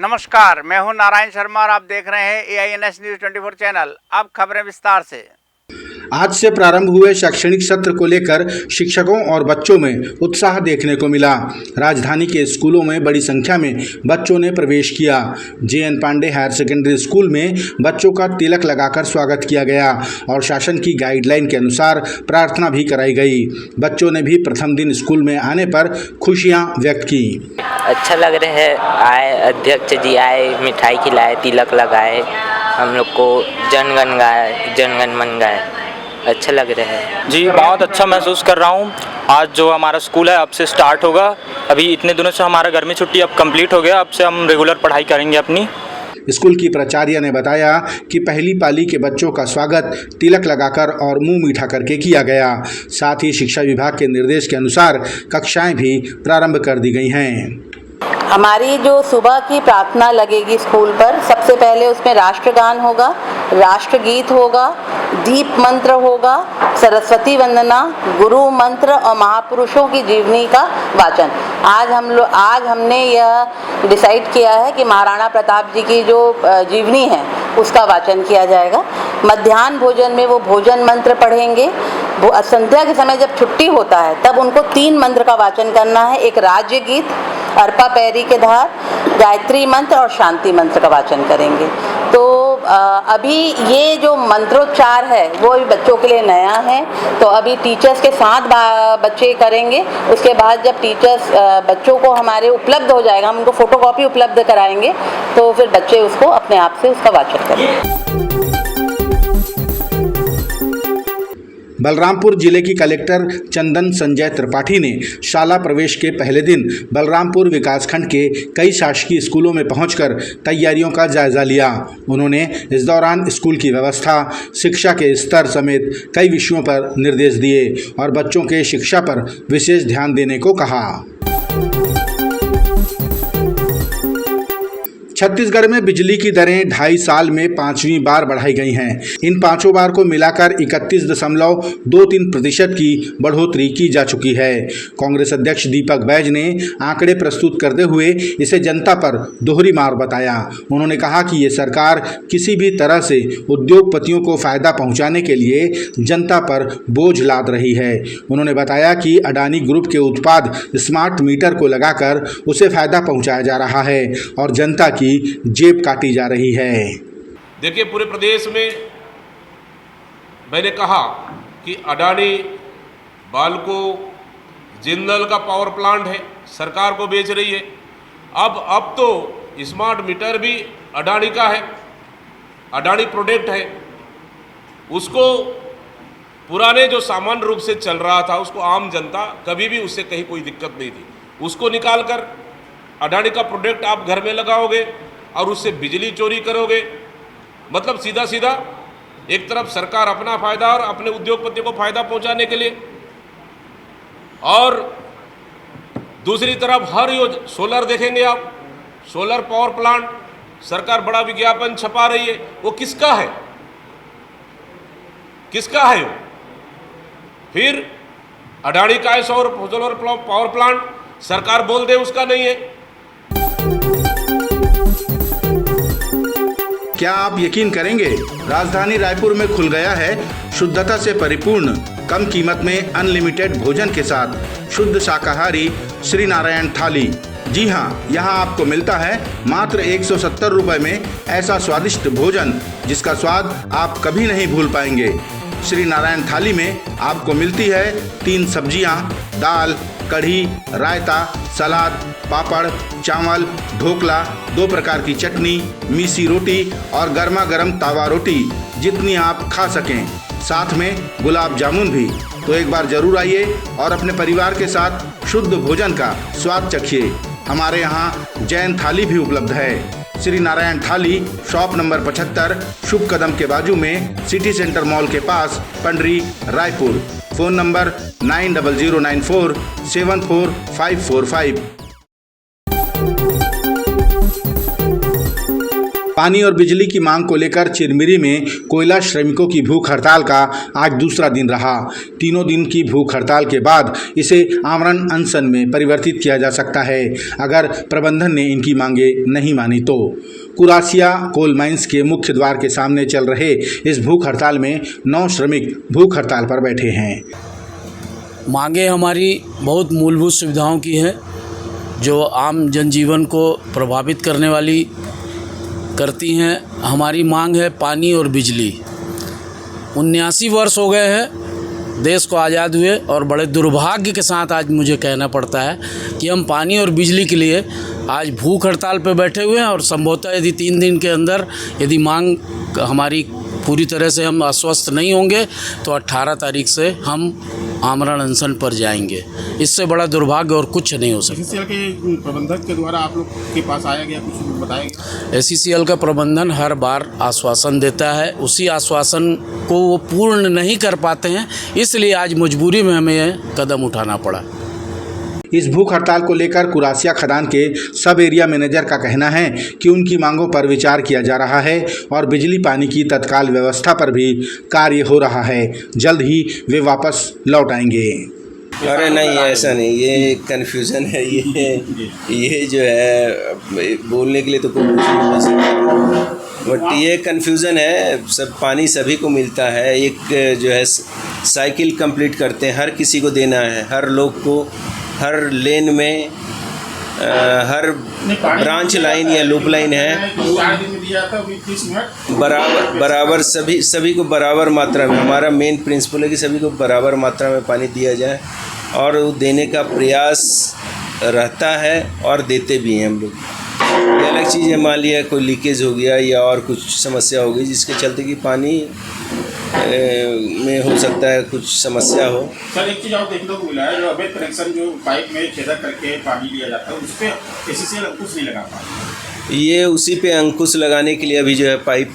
नमस्कार, मैं हूं नारायण शर्मा और आप देख रहे हैं AINS न्यूज़ 24 चैनल। अब खबरें विस्तार से। आज से प्रारंभ हुए शैक्षणिक सत्र को लेकर शिक्षकों और बच्चों में उत्साह देखने को मिला। राजधानी के स्कूलों में बड़ी संख्या में बच्चों ने प्रवेश किया। JN Pandey higher secondary school में बच्चों का तिलक लगाकर स्वागत किया गया और शासन की गाइडलाइन के अनुसार प्रार्थना भी कराई गई। बच्चों ने भी प्रथम दिन स्कूल में आने पर खुशियाँ व्यक्त की। अच्छा लग रहा है, आए अध्यक्ष जी आए, मिठाई खिलाए, तिलक लगाए, हम लोग को जनगण गाए, जनगण मन गाए, अच्छा लग रहा है जी। बहुत अच्छा महसूस कर रहा हूँ। आज जो हमारा स्कूल है अब से स्टार्ट होगा। अभी इतने दिनों से हमारा गर्मी छुट्टी अब कंप्लीट हो गया, अब से हम रेगुलर पढ़ाई करेंगे अपनी। स्कूल की प्राचार्य ने बताया कि पहली पाली के बच्चों का स्वागत तिलक लगाकर और मुंह मीठा करके किया गया। साथ ही शिक्षा विभाग के निर्देश के अनुसार कक्षाएं भी प्रारंभ कर दी गई हैं। हमारी जो सुबह की प्रार्थना लगेगी स्कूल पर, सबसे पहले उसमें राष्ट्रगान होगा, राष्ट्रगीत होगा, दीप मंत्र होगा, सरस्वती वंदना, गुरु मंत्र और महापुरुषों की जीवनी का वाचन। आज हमने यह डिसाइड किया है कि महाराणा प्रताप जी की जो जीवनी है उसका वाचन किया जाएगा। मध्याह्न भोजन में वो भोजन मंत्र पढ़ेंगे। संध्या के समय जब छुट्टी होता है तब उनको 3 मंत्र का वाचन करना है। एक राज्य गीत, अर्पा पैरी के धार, गायत्री मंत्र और शांति मंत्र का वाचन करेंगे। तो अभी ये जो मंत्रोच्चार है वो अभी बच्चों के लिए नया है, तो अभी टीचर्स के साथ बच्चे करेंगे। उसके बाद जब टीचर्स बच्चों को हमारे उपलब्ध हो जाएगा, हम उनको फोटोकॉपी उपलब्ध कराएंगे, तो फिर बच्चे उसको अपने आप से उसका वाचन करेंगे। बलरामपुर जिले की कलेक्टर चंदन संजय त्रिपाठी ने शाला प्रवेश के पहले दिन बलरामपुर विकासखंड के कई शासकीय स्कूलों में पहुंचकर तैयारियों का जायजा लिया। उन्होंने इस दौरान स्कूल की व्यवस्था, शिक्षा के स्तर समेत कई विषयों पर निर्देश दिए और बच्चों के शिक्षा पर विशेष ध्यान देने को कहा। छत्तीसगढ़ में बिजली की दरें 2.5 साल में 5वीं बार बढ़ाई गई हैं। इन 5 बार को मिलाकर 31.23% की बढ़ोतरी की जा चुकी है। कांग्रेस अध्यक्ष दीपक बैज ने आंकड़े प्रस्तुत करते हुए इसे जनता पर दोहरी मार बताया। उन्होंने कहा कि ये सरकार किसी भी तरह से उद्योगपतियों को फायदा पहुंचाने के लिए जनता पर बोझ लाद रही है। उन्होंने बताया कि अडानी ग्रुप के उत्पाद स्मार्ट मीटर को लगाकर उसे फायदा पहुंचाया जा रहा है और जनता की जेब काटी जा रही है। देखिए, पूरे प्रदेश में मैंने कहा कि अडानी, बाल्को, जिंदल का पावर प्लांट है, सरकार को बेच रही है। अब तो स्मार्ट मीटर भी अडानी का है, अडानी प्रोडक्ट है। उसको पुराने जो सामान्य रूप से चल रहा था उसको आम जनता कभी भी उससे कहीं कोई दिक्कत नहीं थी, उसको निकालकर अडानी का प्रोडक्ट आप घर में लगाओगे और उससे बिजली चोरी करोगे। मतलब सीधा सीधा एक तरफ सरकार अपना फायदा और अपने उद्योगपतियों को फायदा पहुंचाने के लिए, और दूसरी तरफ हर सोलर देखेंगे आप, सोलर पावर प्लांट, सरकार बड़ा विज्ञापन छपा रही है। वो किसका है? किसका है वो? फिर अडानी का है सोलर पावर प्लांट, सरकार बोल दे उसका नहीं है। क्या आप यकीन करेंगे, राजधानी रायपुर में खुल गया है शुद्धता से परिपूर्ण, कम कीमत में अनलिमिटेड भोजन के साथ शुद्ध शाकाहारी श्री नारायण थाली। जी हाँ, यहाँ आपको मिलता है मात्र 170 रुपये में ऐसा स्वादिष्ट भोजन जिसका स्वाद आप कभी नहीं भूल पाएंगे। श्री नारायण थाली में आपको मिलती है 3 सब्जियाँ, दाल, कढ़ी, रायता, सलाद, पापड़, चावल, ढोकला, 2 प्रकार की चटनी, मीसी रोटी और गर्मा गर्म तावा रोटी, जितनी आप खा सकें। साथ में गुलाब जामुन भी। तो एक बार जरूर आइए और अपने परिवार के साथ शुद्ध भोजन का स्वाद चखिए। हमारे यहाँ जैन थाली भी उपलब्ध है। श्री नारायण थाली, शॉप नंबर 75, शुभ कदम के बाजू में, सिटी सेंटर मॉल के पास, पंडरी, रायपुर। Phone number 9009474545। पानी और बिजली की मांग को लेकर चिरमिरी में कोयला श्रमिकों की भूख हड़ताल का आज दूसरा दिन रहा। तीनों दिन की भूख हड़ताल के बाद इसे आमरण अनशन में परिवर्तित किया जा सकता है अगर प्रबंधन ने इनकी मांगे नहीं मानी तो। कुरासिया कोल माइंस के मुख्य द्वार के सामने चल रहे इस भूख हड़ताल में 9 श्रमिक भूख हड़ताल पर बैठे हैं। मांगे हमारी बहुत मूलभूत सुविधाओं की है जो आम जनजीवन को प्रभावित करने वाली करती हैं। हमारी मांग है पानी और बिजली। 79 वर्ष हो गए हैं देश को आज़ाद हुए और बड़े दुर्भाग्य के साथ आज मुझे कहना पड़ता है कि हम पानी और बिजली के लिए आज भूख हड़ताल पर बैठे हुए हैं और संभवतः यदि 3 दिन के अंदर यदि मांग हमारी पूरी तरह से हम आश्वस्त नहीं होंगे तो 18 तारीख से हम आमरण अनशन पर जाएंगे। इससे बड़ा दुर्भाग्य और कुछ नहीं हो सकता। एससीसीएल के प्रबंधक के द्वारा आप लोग के पास आया गया, कुछ बताया गया? एससीसीएल का प्रबंधन हर बार आश्वासन देता है, उसी आश्वासन को वो पूर्ण नहीं कर पाते हैं, इसलिए आज मजबूरी में हमें यह कदम उठाना पड़ा। इस भूख हड़ताल को लेकर कुरासिया खदान के सब एरिया मैनेजर का कहना है कि उनकी मांगों पर विचार किया जा रहा है और बिजली पानी की तत्काल व्यवस्था पर भी कार्य हो रहा है। जल्द ही वे वापस लौट आएंगे। अरे नहीं, ऐसा नहीं, ये कन्फ्यूज़न है। ये जो है बोलने के लिए तो कोई कुछ नहीं बोल सकता, बट ये कन्फ्यूज़न है। सब पानी सभी को मिलता है। एक जो है साइकिल कंप्लीट करते हैं, हर किसी को देना है, हर लोग को, हर लेन में, हर ब्रांच लाइन या लूप लाइन है, बराबर सभी को बराबर मात्रा में। हमारा मेन प्रिंसिपल है कि सभी को बराबर मात्रा में पानी दिया जाए और देने का प्रयास रहता है और देते भी हैं हम लोग। ये अलग चीज़ है, मान लिया कोई लीकेज हो गया या और कुछ समस्या हो गई जिसके चलते कि पानी में हो सकता है कुछ समस्या हो। सर एक चीज़ और देखने को मिला है, जो अवैध कनेक्शन जो पाइप में छेदक करके पानी लिया जाता है उस पर एससीसीएल अंकुश नहीं लगा पा। ये उसी पे अंकुश लगाने के लिए अभी जो है पाइप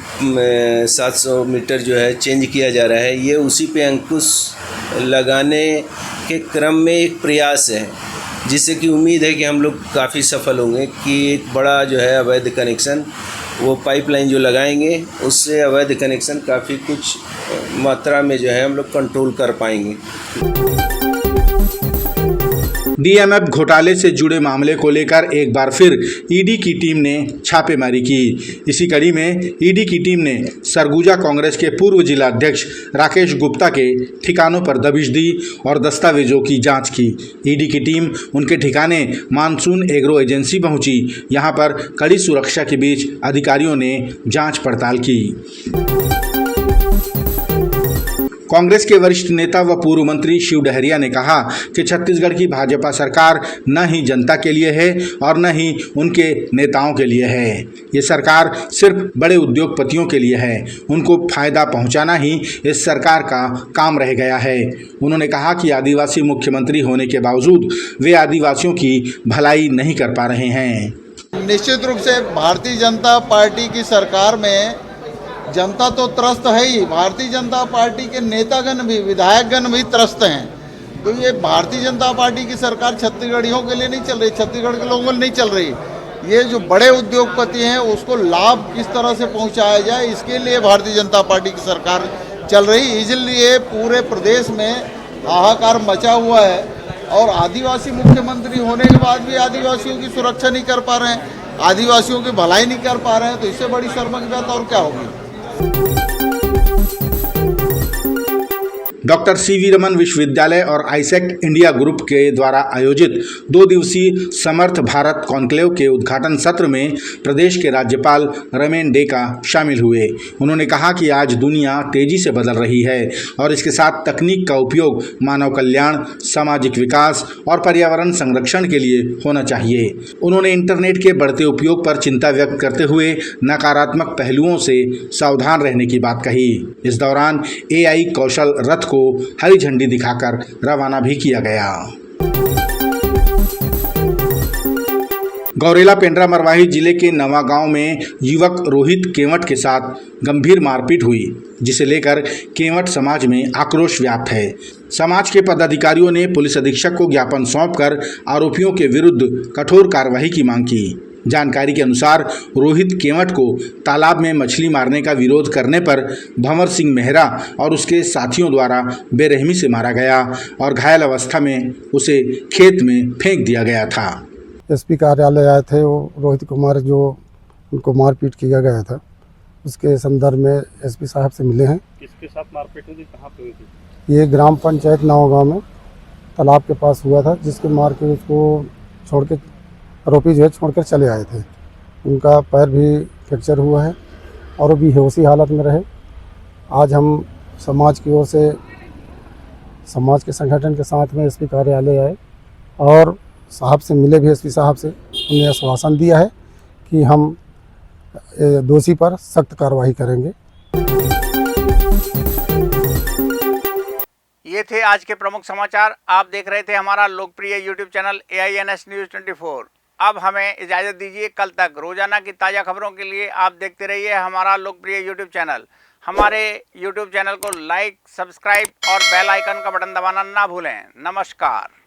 700 मीटर जो है चेंज किया जा रहा है। ये उसी पे अंकुश लगाने के क्रम में एक प्रयास है जिससे कि उम्मीद है कि हम लोग काफ़ी सफल होंगे कि एक बड़ा जो है अवैध कनेक्शन वो पाइपलाइन जो लगाएंगे उससे अवैध कनेक्शन काफ़ी कुछ मात्रा में जो है हम लोग कंट्रोल कर पाएंगे। डीएमएफ घोटाले से जुड़े मामले को लेकर एक बार फिर ईडी की टीम ने छापेमारी की। इसी कड़ी में ईडी की टीम ने सरगुजा कांग्रेस के पूर्व जिला अध्यक्ष राकेश गुप्ता के ठिकानों पर दबिश दी और दस्तावेजों की जांच की। ईडी की टीम उनके ठिकाने मानसून एग्रो एजेंसी पहुंची। यहां पर कड़ी सुरक्षा के बीच अधिकारियों ने जांच पड़ताल की। कांग्रेस के वरिष्ठ नेता व पूर्व मंत्री शिव डहरिया ने कहा कि छत्तीसगढ़ की भाजपा सरकार न ही जनता के लिए है और न ही उनके नेताओं के लिए है। ये सरकार सिर्फ बड़े उद्योगपतियों के लिए है। उनको फायदा पहुंचाना ही इस सरकार का काम रह गया है। उन्होंने कहा कि आदिवासी मुख्यमंत्री होने के बावजूद वे आदिवासियों की भलाई नहीं कर पा रहे हैं। निश्चित रूप से भारतीय जनता पार्टी की सरकार में जनता तो त्रस्त है ही, भारतीय जनता पार्टी के नेतागण भी, विधायकगण भी त्रस्त हैं। तो ये भारतीय जनता पार्टी की सरकार छत्तीसगढ़ियों के लिए नहीं चल रही, छत्तीसगढ़ के लोगों के लिए नहीं चल रही। ये जो बड़े उद्योगपति हैं उसको लाभ किस तरह से पहुंचाया जाए, इसके लिए भारतीय जनता पार्टी की सरकार चल रही। इसलिए पूरे प्रदेश में हाहाकार मचा हुआ है और आदिवासी मुख्यमंत्री होने के बाद भी आदिवासियों की सुरक्षा नहीं कर पा रहे हैं, आदिवासियों की भलाई नहीं कर पा रहे हैं। तो इससे बड़ी शर्म की बात और क्या होगी। डॉक्टर सीवी रमन विश्वविद्यालय और आइसेक इंडिया ग्रुप के द्वारा आयोजित 2 दिवसीय समर्थ भारत कॉन्क्लेव के उद्घाटन सत्र में प्रदेश के राज्यपाल रमेन डेका शामिल हुए। उन्होंने कहा कि आज दुनिया तेजी से बदल रही है और इसके साथ तकनीक का उपयोग मानव कल्याण, सामाजिक विकास और पर्यावरण संरक्षण के लिए होना चाहिए। उन्होंने इंटरनेट के बढ़ते उपयोग पर चिंता व्यक्त करते हुए नकारात्मक पहलुओं से सावधान रहने की बात कही। इस दौरान AI कौशल रथ को हरी झंडी दिखाकर रवाना भी किया गया। गौरेला पेंड्रा मरवाही जिले के नवागांव में युवक रोहित केवट के साथ गंभीर मारपीट हुई, जिसे लेकर केवट समाज में आक्रोश व्याप्त है। समाज के पदाधिकारियों ने पुलिस अधीक्षक को ज्ञापन सौंपकर आरोपियों के विरुद्ध कठोर कार्रवाई की मांग की। जानकारी के अनुसार रोहित केवट को तालाब में मछली मारने का विरोध करने पर भंवर सिंह मेहरा और उसके साथियों द्वारा बेरहमी से मारा गया और घायल अवस्था में उसे खेत में फेंक दिया गया था। एसपी कार्यालय आए थे, वो रोहित कुमार जो उनको मारपीट किया गया था उसके संदर्भ में एसपी साहब से मिले हैं। किसके साथ मारपीट हुई थी, कहाँ पे हुई थी? ये ग्राम पंचायत नाव गाँव में तालाब के पास हुआ था, जिसके मार के उसको छोड़ के आरोपी जो है छोड़कर चले आए थे। उनका पैर भी फ्रैक्चर हुआ है और वो बेहोशी हालत में रहे। आज हम समाज की ओर से समाज के संगठन के साथ में एसपी कार्यालय आए और साहब से मिले भी। एसपी साहब से उन्हें आश्वासन दिया है कि हम दोषी पर सख्त कार्रवाई करेंगे। ये थे आज के प्रमुख समाचार। आप देख रहे थे हमारा लोकप्रिय यूट्यूब चैनल AINS न्यूज़ 24। अब हमें इजाज़त दीजिए। कल तक रोजाना की ताज़ा खबरों के लिए आप देखते रहिए हमारा लोकप्रिय यूट्यूब चैनल। हमारे यूट्यूब चैनल को लाइक, सब्सक्राइब और बेल आइकन का बटन दबाना ना भूलें। नमस्कार।